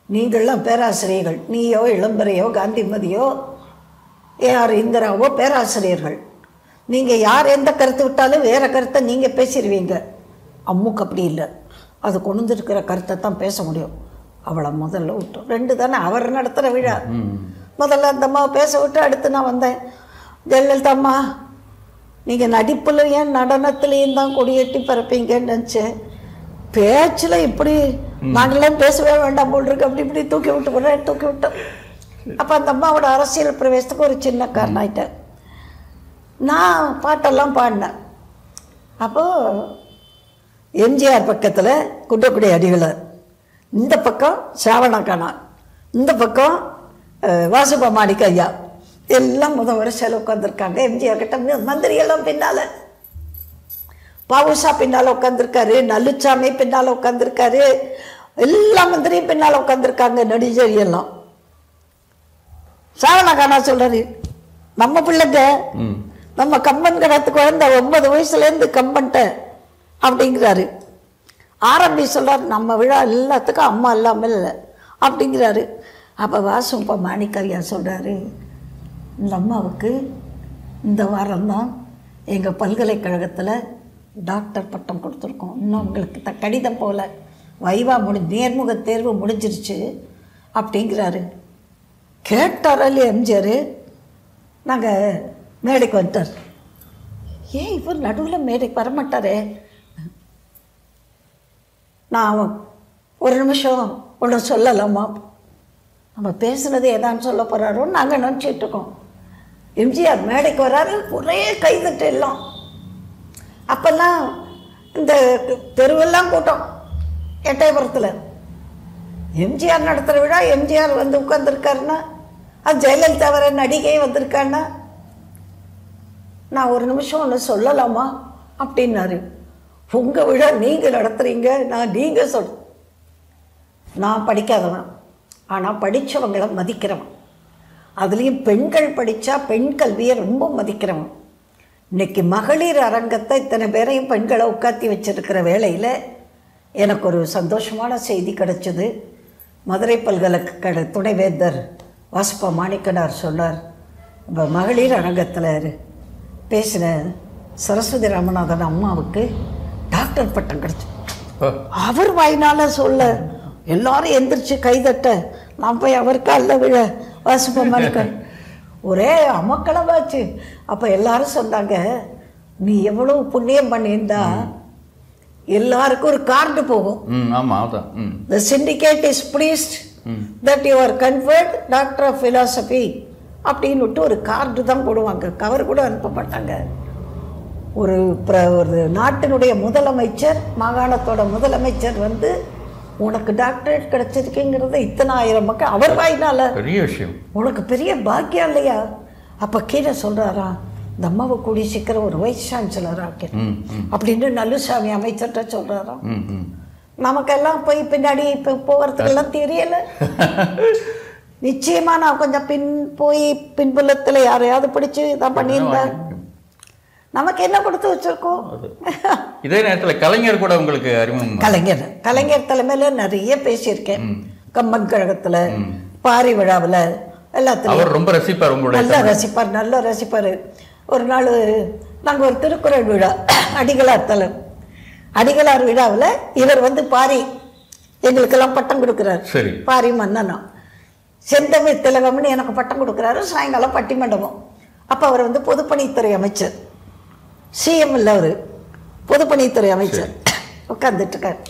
நீங்கள்லாம் பேராசிரியர்கள், நீயோ இளம்பரையோ காந்திமதியோ யார் இந்திராவோ பேராசிரியர்கள், நீங்கள் யார் எந்த கருத்து விட்டாலும் வேறு கருத்தை நீங்கள் பேசிடுவீங்க. அம்முக்கு அப்படி இல்லை, அது கொண்டு இருக்கிற கருத்தை தான் பேச முடியும், அவளை முதல்ல விட்டு. 2 தானே அவர் நடத்துகிற விழா. முதல்ல அந்த அம்மாவை பேச விட்டு அடுத்து நான் வந்தேன். ஜெயலலிதா அம்மா, நீங்கள் நடிப்புலையும் நடனத்துலேயும் தான் கொடியேட்டி பரப்பீங்கன்னு நினச்சேன், பேச்சில் இப்படி நாங்களாம் பேசவே வேண்டாம் போல் இருக்கு, அப்படி இப்படி தூக்கி விட்டு போடுறேன், தூக்கி விட்டோம். அப்போ அந்த அம்மாவோட அரசியல் பிரவேசத்துக்கு ஒரு சின்ன காரணம் ஆகிட்டேன். நான் பாட்டெல்லாம் பாடினேன். அப்போது எம்ஜிஆர் பக்கத்தில் குன்றக்குடி அடிகளார், இந்த பக்கம் சாவணக்கானா, இந்த பக்கம் வாசுப மாணிக்க ஐயா, எல்லாம் வரிசையில் உட்காந்துருக்காங்க. எம்ஜிஆர் கிட்ட மந்திரியெல்லாம் பின்னால், பாவுசா பின்னால் உட்காந்துருக்காரு, நல்லுச்சாமி பின்னால் உட்காந்துருக்காரு, எல்லா மந்திரியும் பின்னால் உட்காந்துருக்காங்க, நடிகரியெல்லாம். சாவணக்கானா சொல்கிறாரு, நம்ம பிள்ளைங்க நம்ம கம்பன் கடத்துக்கு குழந்தை 9 வயசுலேருந்து கம்பன்ட்ட அப்படிங்கிறாரு. ஆரம்பி சொல்கிறார், நம்ம விழா எல்லாத்துக்கும் அம்மா இல்லாமல் இல்லை அப்படிங்கிறாரு. அப்போ வாசுப்பா மாணிக்கய்யா சொல்கிறாரு, இந்த அம்மாவுக்கு இந்த வாரம்தான் எங்கள் பல்கலைக்கழகத்தில் டாக்டர் பட்டம் கொடுத்துருக்கோம், இன்னும் உங்களுக்கு கடிதம் போல் வைவா நேர்முக தேர்வு முடிஞ்சிருச்சு அப்படிங்கிறாரு. கேட்டாரா இல்லையா எம்ஜிஆர், நாங்கள் மேடைக்கு வந்துட்டார். ஏன் இவர் நடுவில் மேடைக்கு வரமாட்டாரே, நான் ஒரு நிமிஷம் ஒன்று சொல்லலாமா, நம்ம பேசுனது எதான்னு சொல்ல போகிறாரோன்னு நாங்கள் நினச்சிட்டு இருக்கோம். எம்ஜிஆர் மேடைக்கு வராரு, ஒரே கைதட்டு எல்லாம். அப்போல்லாம் இந்த தெருவெல்லாம் கூட்டம் எட்டயபுரத்தில். எம்ஜிஆர் நடத்துகிற விழா, எம்ஜிஆர் வந்து உட்காந்துருக்காருன்னா, அது ஜெயலலிதா வர நடிகை வந்திருக்காருன்னா, நான் ஒரு நிமிஷம் ஒன்று சொல்லலாமா அப்படின்னாரு. உங்கள் விழா நீங்கள் நடத்துகிறீங்க, நீங்கள் நான் படிக்காதவன், ஆனால் படித்தவங்களை மதிக்கிறவன், அதுலேயும் பெண்கள் படித்தா பெண் கல்வியை ரொம்ப மதிக்கிறவன். இன்றைக்கி மகளிர் அரங்கத்தை இத்தனை பேரையும் பெண்களை உட்காத்தி வச்சிருக்கிற வேளையில் எனக்கு ஒரு சந்தோஷமான செய்தி கிடச்சிது. மதுரை பல்கலைக்கழக துணைவேந்தர் வாசுப்பா மாணிக்கனார் சொன்னார், இப்போ மகளிர் அரங்கத்தில் பேசின சரஸ்வதி ராமநாதன் அம்மாவுக்கு டாக்டர் பட்டம் கிடச்சி. அவர் வாயினால சொல்ல எல்லாரும் எந்திரிச்சு கைதட்ட, நான் போய் அவருக்கா இல்லை விழ வாசுப்பா மாணிக்கன் ஒரே அமக்களமாச்சு. அப்போ எல்லாரும் சொன்னாங்க, நீ எவ்வளவு புண்ணியம் பண்ணியிருந்தா எல்லாருக்கும் ஒரு கார்டு போகும். The syndicate is pleased that you are conferred Doctor of Philosophy அப்படின்னு விட்டு ஒரு கார்டு தான் போடுவாங்க, கவர் கூட அனுப்ப மாட்டாங்க. ஒரு நாட்டினுடைய முதலமைச்சர், மாகாணத்தோட முதலமைச்சர் வந்து உனக்கு டாக்டரேட் கிடைச்சிருக்குங்கிறது இத்தனை ஆயிரம் மக்கள் அவர் வாயினால பெரிய விஷயம், உனக்கு பெரிய பாக்கியம் இல்லையா? அப்போ கீழே சொல்கிறாரா, இந்த அம்மாவை கூடி சீக்கிரம் ஒரு வைஸ் சான்சலர் ஆக்க அப்படின்னு நல்லுசாமி அமைச்சர்கிட்ட சொல்கிறாராம். நமக்கெல்லாம் போய் பின்னாடி இப்போ போகிறதுக்கெல்லாம் தெரியலை. நிச்சயமா நான் கொஞ்சம் போய் பின்புலத்தில் யாரையாவது பிடிச்சி இதான் பண்ணியிருந்தேன், நமக்கு என்ன கொடுத்து வச்சிருக்கோம். இதே நேரத்தில் கலைஞர் கூட உங்களுக்கு அறிமுகம். கலைஞர் தலைமையில் நிறைய பேசியிருக்கேன், கம்பன் கழகத்தில், பாரி விழாவில், எல்லாத்துலையும் ரொம்ப ரசிப்பார், நல்லா ரசிப்பார். ஒரு நாள் நாங்கள் ஒரு திருக்குறள் விழா, அடிகளார் விழாவில் இவர் வந்து பாரி எங்களுக்கெல்லாம் பட்டம் கொடுக்குறாரு. பாரி மன்னனா செந்தமிழ் திலகம்னு எனக்கு பட்டம் கொடுக்குறாரு. சாயங்காலம் பட்டிமண்டபம். அப்போ அவர் வந்து பொதுப்பணித்துறை அமைச்சர், சிஎம் இல்லை, அவர் பொதுப்பணித்துறை அமைச்சர் உட்காந்துட்டுருக்கார்.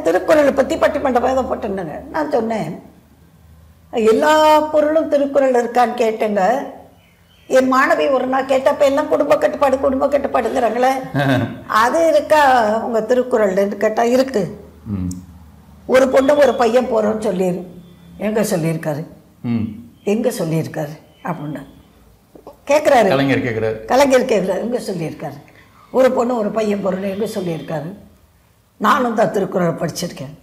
திருக்குறளை பற்றி பட்டிமன்றம் ஏதோ போட்டுருந்தாங்க. நான் சொன்னேன், எல்லா பொருளும் திருக்குறள் இருக்கான்னு கேட்டேங்க. என் மாணவி ஒரு நாள் கேட்டப்ப எல்லாம் குடும்ப கட்டுப்பாடுங்கிறாங்களே, அது இருக்கா உங்கள் திருக்குறள்னு கேட்டால் இருக்கு. ஒரு பொண்ணு ஒரு பையன் போகிறோன்னு எங்கே சொல்லியிருக்காரு அப்படின்னா கேட்குறாரு. கலைஞர் கேட்குறாரு, எங்கே சொல்லியிருக்காரு? ஒரு பொண்ணு ஒரு பையன் போகிறோன்னு எங்கே சொல்லியிருக்காரு? நானும் தான் திருக்குறளை படிச்சிருக்கேன்.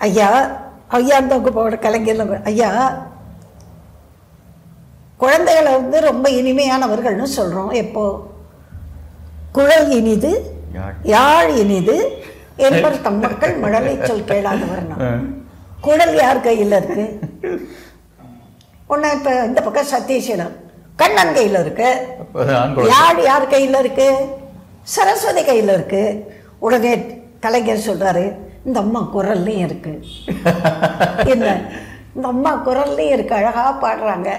ஐயா அந்த கலைஞர், ஐயா குழந்தைகளை வந்து ரொம்ப இனிமையானவர்கள்னு சொல்கிறோம். எப்போ குழல் இனிது யாழ் இனிது என்பர் தம் மக்கள் மழலை சொல் கேளாதவர்னா. குழல் யார் கையில் இருக்கு? ஒன்று இப்போ இந்த பக்கம் சத்யசீலம் கண்ணன் கையில் இருக்கு. யாழ் யார் கையில் இருக்கு? சரஸ்வதி கையில் இருக்கு. உடனே கலைஞர் சொல்றாரு, இந்த அம்மா குரல்லையும் இருக்கு. என்ன இந்த அம்மா குரல்லையும் இருக்கு, அழகாக பாடுறாங்க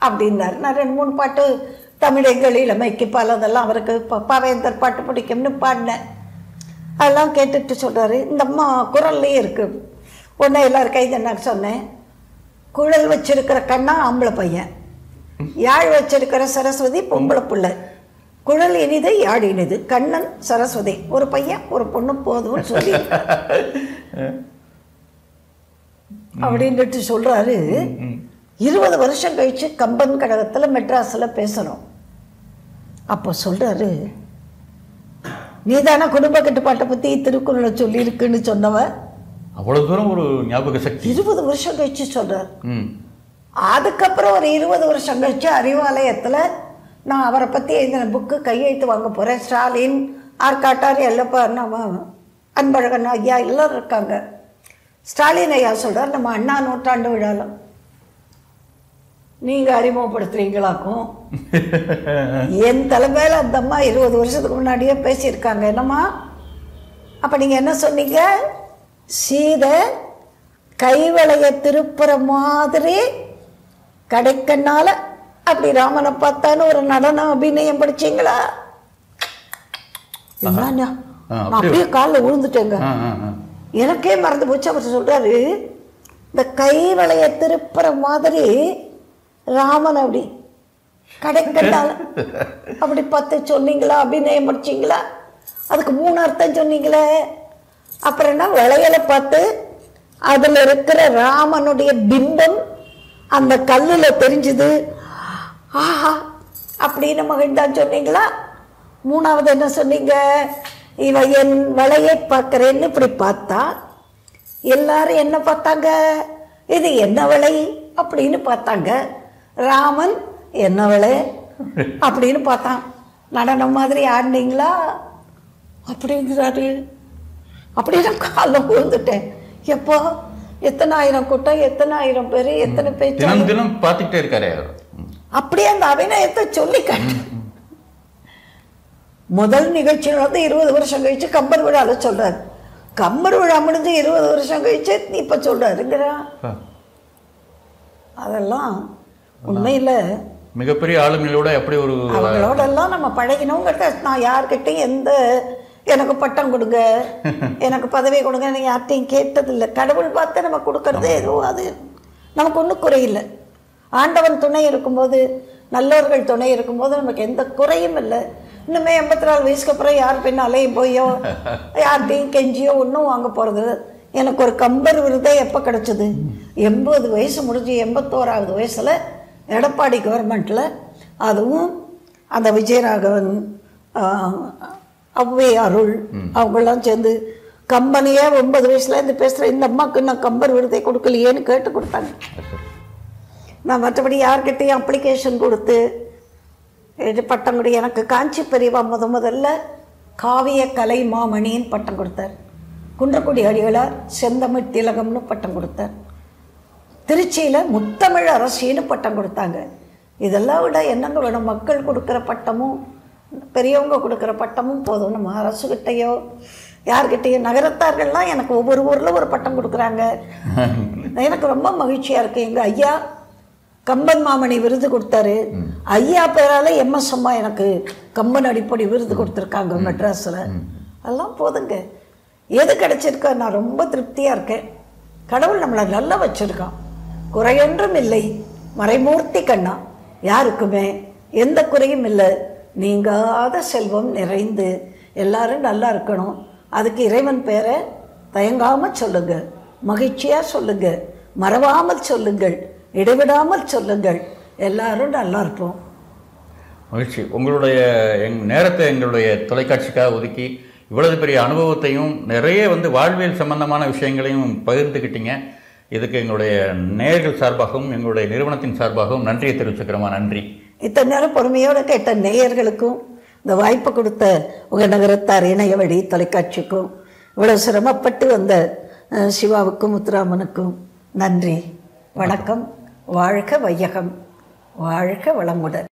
அப்படின்னாரு. நான் 2-3 பாட்டு தமிழங்கள் இளமைக்கு பலதெல்லாம் அவருக்கு பாவேந்தர் பாட்டு பிடிக்கும்னு பாடினேன். அதெல்லாம் கேட்டுட்டு சொல்கிறாரு, இந்த அம்மா குரல்லையும் இருக்குது. உடனே எல்லோரும் கைது சொன்னேன். குழல் வச்சிருக்கிற கண்ணா ஆம்பளை பையன், யாழ் வச்சிருக்கிற சரஸ்வதி பொம்பளை பிள்ளை. குழல் இனிது யாழ் இனிது, கண்ணன் சரஸ்வதி, ஒரு பையன் ஒரு பொண்ணு போதும்னு சொல்லி அப்படின்ட்டு சொல்கிறாரு. 20 வருஷம் கழித்து கம்பன் கழகத்தில் மெட்ராஸில் பேசுகிறோம். அப்போ சொல்கிறாரு, நீ தானே குடும்ப கட்டுப்பாட்டை பற்றி திருக்குறளை சொல்லியிருக்குன்னு சொன்னவ. அவ்வளோ தூரம் ஒரு ஞாபக சக்தி. 20 வருஷம் கழிச்சு சொல்கிறார். அதுக்கப்புறம் ஒரு 20 வருஷம் கழிச்சு அறிவாலயத்தில் நான் அவரை பற்றி எழுதின புக்கு கையெழுத்து வாங்க போகிறேன். ஸ்டாலின், ஆர்காட்டார், எல்லப்பா, நம்ம அன்பழகன் ஐயா எல்லோரும் இருக்காங்க. ஸ்டாலின் ஐயா சொல்கிறார், நம்ம அண்ணா நூற்றாண்டு விழாவில் நீங்கள் அறிமுகப்படுத்துறீங்களாக்கும். என் தலைமையில் அந்த அம்மா 20 வருஷத்துக்கு முன்னாடியே பேசியிருக்காங்க. என்னம்மா அப்போ நீங்கள் என்ன சொன்னீங்க? சீதை கைவளைய திருப்புற மாதிரி கடைக்கண்ணால் அப்படி ராமனை பார்த்தான்னு ஒரு நடனம் அபிநயம் படிச்சீங்களா? அப்படியே காலில் விழுந்துட்டேங்க. எனக்கே மறந்து போச்சு. அவர் சொல்கிறாரு, இந்த கைவளைய திருப்புற மாதிரி ராமன் அப்படி கடைக்கண்டால அப்படி பார்த்து சொன்னீங்களா? அபிநயம் படிச்சிங்களா? அதுக்கு 3 அர்த்தம் சொன்னீங்களே. அப்புறம் என்ன, விளையலை பார்த்து அதில் இருக்கிற ராமனுடைய பிம்பம் அந்த கல்லில் தெரிஞ்சுது, ஆஹா அப்படின்னு மகிழ்ந்தான் சொன்னீங்களா? 3வது என்ன சொன்னீங்க? இவ என் வளையை பார்க்குறேன்னு இப்படி பார்த்தா எல்லாரும் என்ன பார்த்தாங்க? இது என்ன வளை அப்படின்னு பார்த்தாங்க. ராமன் என்ன வளை அப்படின்னு பார்த்தான். நடனம் மாதிரி ஆடினீங்களா அப்படிங்கிறாரு. அப்படியே காலில் விழுந்துட்டேன். எப்போ எத்தனை ஆயிரம் கூட்டம், எத்தனை ஆயிரம் பேர், எத்தனை பேச்சு தினம் பார்த்துக்கிட்டே இருக்காரு. அப்படியே அந்த அபிநயத்தை சொல்லி முதல் நிகழ்ச்சியில் வந்து 20 வருஷம் கழிச்சு கம்பர் விழாவில் சொல்றாரு. கம்பர் விழா முடிஞ்சு 20 வருஷம் கழிச்சு இப்ப சொல்றாருங்கிறா. அதெல்லாம் உண்மையில் மிகப்பெரிய ஆளுமையோட எப்படி ஒரு அவங்களோட எல்லாம் நம்ம பழகினோங்கிட்ட நான் யார்கிட்டையும் எந்த எனக்கு பட்டம் கொடுங்க, எனக்கு பதவி கொடுங்க, நீங்கள் யார்கிட்டையும் கேட்டதில்லை. கடவுள் பார்த்து நம்ம கொடுக்கறது ஏதோ அது நமக்கு ஒன்றும் குறையில்லை. ஆண்டவன் துணை இருக்கும்போது, நல்லவர்கள் துணை இருக்கும்போது நமக்கு எந்த குறையும் இல்லை. இன்னுமே 84 வயசுக்கு அப்புறம் யார் பின்னாலேயும் போயோ யார்கிட்டையும் கெஞ்சியோ ஒன்றும் வாங்க போகிறது. எனக்கு ஒரு கம்பர் விருதே எப்போ கிடச்சிது? 80 வயசு முடிஞ்சு 81வது வயசில் எடப்பாடி கவர்மெண்ட்டில், அதுவும் அந்த விஜயராகவன், ஔவை அருள் அவங்களாம் சேர்ந்து கம்பெனியே 9 வயசுலேருந்து பேசுகிற இந்த அம்மாவுக்கு நான் கம்பர் விருதை கொடுக்கலையேன்னு கேட்டு கொடுத்தாங்க. நான் மற்றபடி யார்கிட்டையும் அப்ளிகேஷன் கொடுத்து இது பட்டம் கொடு. எனக்கு காஞ்சி பெரியவா முதல்ல காவிய கலை மாமணின்னு பட்டம் கொடுத்தார். குன்றக்குடி அடிகளார் செந்தமிழ் திலகம்னு பட்டம் கொடுத்தார். திருச்சியில் முத்தமிழ் அரசின்னு பட்டம் கொடுத்தாங்க. இதெல்லாம் விட என்னங்க வேணும்? மக்கள் கொடுக்குற பட்டமும் பெரியவங்க கொடுக்குற பட்டமும் போதும். நம்ம அரசுகிட்டையோ யார்கிட்டையோ, நகரத்தார்கள்லாம் எனக்கு ஒவ்வொரு ஊரில் ஒரு பட்டம் கொடுக்குறாங்க. எனக்கு ரொம்ப மகிழ்ச்சியாக இருக்குது. எங்கள் ஐயா கம்பன் மாமணி விருது கொடுத்தாரு. ஐயா பேரால் எம்எஸ் அம்மா எனக்கு கம்பன் அடிப்படை விருது கொடுத்துருக்காங்க மெட்ராஸில். அதெல்லாம் போதுங்க. எது கிடைச்சிருக்கோ நான் ரொம்ப திருப்தியாக இருக்கேன். கடவுள் நம்மளை நல்லா வச்சுருக்கான். குறையொன்றும் இல்லை மறைமூர்த்தி கண்ணா. யாருக்குமே எந்த குறையும் இல்லை. நீங்காத செல்வம் நிறைந்து எல்லாரும் நல்லா இருக்கணும். அதுக்கு இறைவன் பேரை தயங்காமல் சொல்லுங்கள், மகிழ்ச்சியாக சொல்லுங்கள், மறவாமல் சொல்லுங்கள், இடைவிடாமல் சொல்லுங்கள். எல்லாரும் நல்லா இருப்போம். மகிழ்ச்சி. உங்களுடைய நேரத்தை எங்களுடைய தொலைக்காட்சிக்காக ஒதுக்கி இவ்வளவு பெரிய அனுபவத்தையும் நிறைய வாழ்வியல் சம்பந்தமான விஷயங்களையும் பகிர்ந்துக்கிட்டீங்க. இதுக்கு எங்களுடைய நேயர்கள் சார்பாகவும் எங்களுடைய நிறுவனத்தின் சார்பாகவும் நன்றியை தெரிவிச்சுக்கிறோமா. நன்றி. இத்தனை நேரம் பொறுமையோடு கேட்ட நேயர்களுக்கும் இந்த வாய்ப்பு கொடுத்த உங்கள் நகரத்தார் இணைய வழி தொலைக்காட்சிக்கும் இவ்வளோ சிரமப்பட்டு வந்த சிவாவுக்கும் முத்துராமனுக்கும் நன்றி. வணக்கம். வாழ்க வையகம், வாழ்க வளமுடன்.